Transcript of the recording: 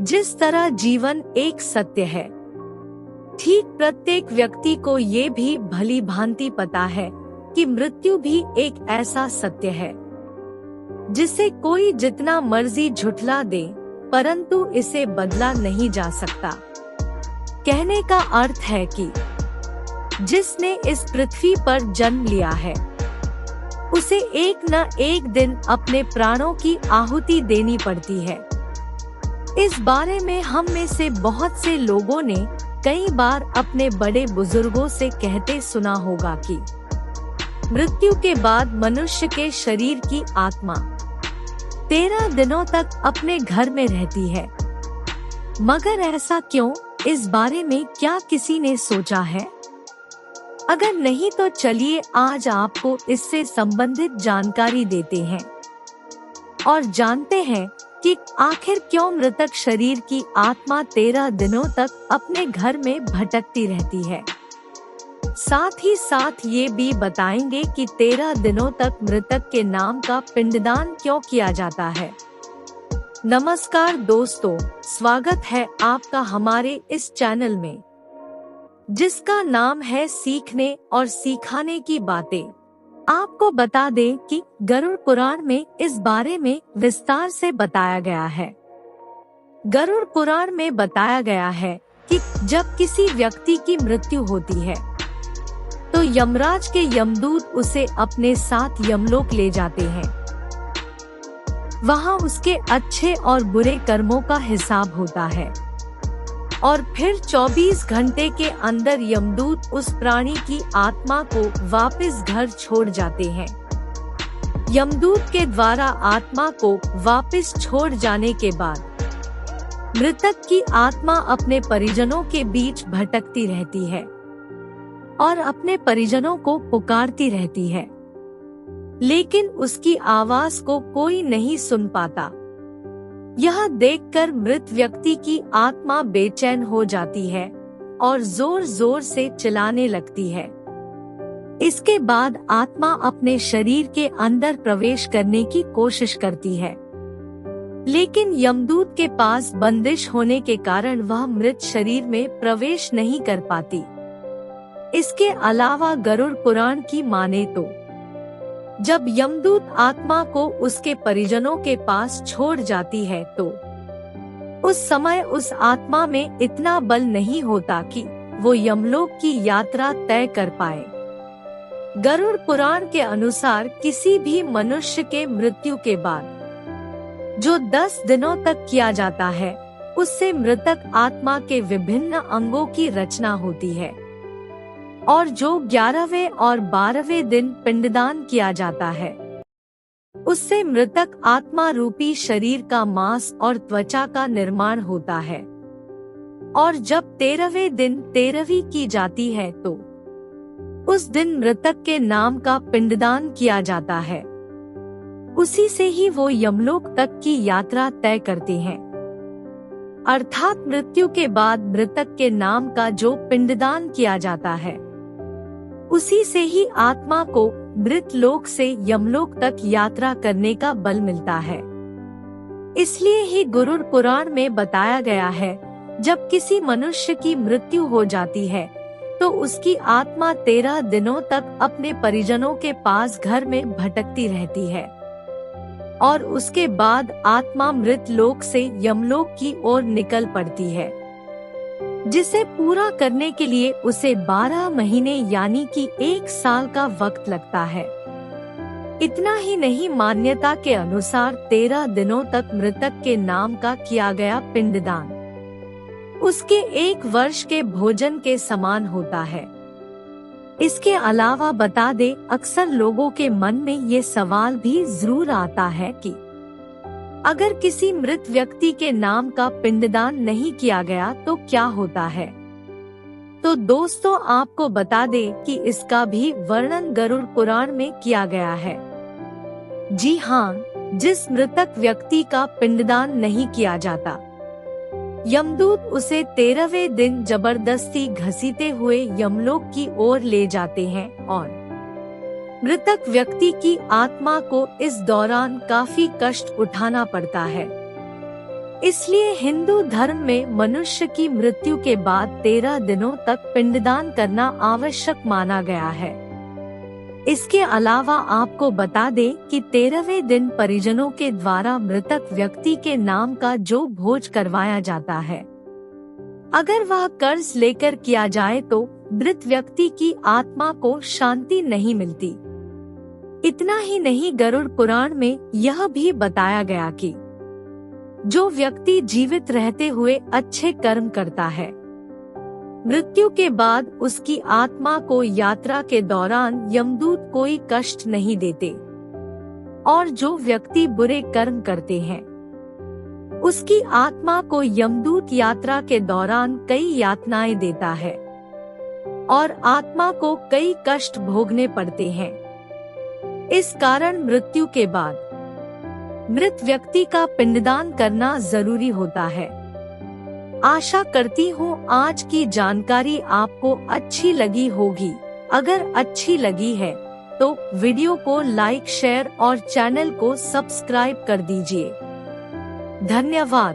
जिस तरह जीवन एक सत्य है, ठीक प्रत्येक व्यक्ति को ये भी भली भांति पता है कि मृत्यु भी एक ऐसा सत्य है जिसे कोई जितना मर्जी झुठला दे, परंतु इसे बदला नहीं जा सकता। कहने का अर्थ है कि जिसने इस पृथ्वी पर जन्म लिया है, उसे एक न एक दिन अपने प्राणों की आहुति देनी पड़ती है। इस बारे में हम में से बहुत से लोगों ने कई बार अपने बड़े बुजुर्गों से कहते सुना होगा कि मृत्यु के बाद मनुष्य के शरीर की आत्मा 13 दिनों तक अपने घर में रहती है। मगर ऐसा क्यों? इस बारे में क्या किसी ने सोचा है? अगर नहीं तो चलिए आज आपको इससे संबंधित जानकारी देते हैं और जानते हैं कि आखिर क्यों मृतक शरीर की आत्मा 13 दिनों तक अपने घर में भटकती रहती है। साथ ही साथ ये भी बताएंगे कि 13 दिनों तक मृतक के नाम का पिंडदान क्यों किया जाता है। नमस्कार दोस्तों, स्वागत है आपका हमारे इस चैनल में, जिसका नाम है सीखने और सिखाने की बातें। आपको बता दें कि गरुड़ पुराण में इस बारे में विस्तार से बताया गया है। गरुड़ पुराण में बताया गया है कि जब किसी व्यक्ति की मृत्यु होती है तो यमराज के यमदूत उसे अपने साथ यमलोक ले जाते हैं। वहां उसके अच्छे और बुरे कर्मों का हिसाब होता है और फिर 24 घंटे के अंदर यमदूत उस प्राणी की आत्मा को वापस घर छोड़ जाते हैं। यमदूत के द्वारा आत्मा को वापस छोड़ जाने के बाद मृतक की आत्मा अपने परिजनों के बीच भटकती रहती है और अपने परिजनों को पुकारती रहती है, लेकिन उसकी आवाज को कोई नहीं सुन पाता। यह देखकर मृत व्यक्ति की आत्मा बेचैन हो जाती है और जोर जोर से चिल्लाने लगती है। इसके बाद आत्मा अपने शरीर के अंदर प्रवेश करने की कोशिश करती है, लेकिन यमदूत के पास बंदिश होने के कारण वह मृत शरीर में प्रवेश नहीं कर पाती। इसके अलावा गरुड़ पुराण की माने तो जब यमदूत आत्मा को उसके परिजनों के पास छोड़ जाती है तो उस समय उस आत्मा में इतना बल नहीं होता कि वो यमलोक की यात्रा तय कर पाए। गरुड़ पुराण के अनुसार किसी भी मनुष्य के मृत्यु के बाद जो 10 दिनों तक किया जाता है, उससे मृतक आत्मा के विभिन्न अंगों की रचना होती है और जो 11वें और 12वें दिन पिंडदान किया जाता है, उससे मृतक आत्मा रूपी शरीर का मांस और त्वचा का निर्माण होता है। और जब 13वें दिन 13वीं की जाती है तो उस दिन मृतक के नाम का पिंडदान किया जाता है। उसी से ही वो यमलोक तक की यात्रा तय करते हैं। अर्थात मृत्यु के बाद मृतक के नाम का जो पिंडदान किया जाता है, उसी से ही आत्मा को मृत लोक से यमलोक तक यात्रा करने का बल मिलता है। इसलिए ही गरुड़ पुराण में बताया गया है, जब किसी मनुष्य की मृत्यु हो जाती है तो उसकी आत्मा 13 दिनों तक अपने परिजनों के पास घर में भटकती रहती है और उसके बाद आत्मा मृत लोक से यमलोक की ओर निकल पड़ती है, जिसे पूरा करने के लिए उसे 12 महीने यानी कि 1 साल का वक्त लगता है। इतना ही नहीं, मान्यता के अनुसार 13 दिनों तक मृतक के नाम का किया गया पिंडदान उसके 1 वर्ष के भोजन के समान होता है। इसके अलावा बता दे, अक्सर लोगों के मन में ये सवाल भी जरूर आता है कि अगर किसी मृत व्यक्ति के नाम का पिंडदान नहीं किया गया तो क्या होता है। तो दोस्तों, आपको बता दें कि इसका भी वर्णन गरुड़ पुराण में किया गया है। जी हाँ, जिस मृतक व्यक्ति का पिंडदान नहीं किया जाता, यमदूत उसे 13वें दिन जबरदस्ती घसीटे हुए यमलोक की ओर ले जाते हैं और मृतक व्यक्ति की आत्मा को इस दौरान काफी कष्ट उठाना पड़ता है। इसलिए हिंदू धर्म में मनुष्य की मृत्यु के बाद 13 दिनों तक पिंडदान करना आवश्यक माना गया है। इसके अलावा आपको बता दें कि 13वें दिन परिजनों के द्वारा मृतक व्यक्ति के नाम का जो भोज करवाया जाता है, अगर वह कर्ज लेकर किया जाए तो मृत व्यक्ति की आत्मा को शांति नहीं मिलती। इतना ही नहीं, गरुड़ पुराण में यह भी बताया गया कि जो व्यक्ति जीवित रहते हुए अच्छे कर्म करता है, मृत्यु के बाद उसकी आत्मा को यात्रा के दौरान यमदूत कोई कष्ट नहीं देते, और जो व्यक्ति बुरे कर्म करते हैं उसकी आत्मा को यमदूत यात्रा के दौरान कई यातनाएं देता है और आत्मा को कई कष्ट भोगने पड़ते हैं। इस कारण मृत्यु के बाद मृत व्यक्ति का पिंडदान करना जरूरी होता है। आशा करती हूँ आज की जानकारी आपको अच्छी लगी होगी। अगर अच्छी लगी है तो वीडियो को लाइक, शेयर और चैनल को सब्सक्राइब कर दीजिए। धन्यवाद।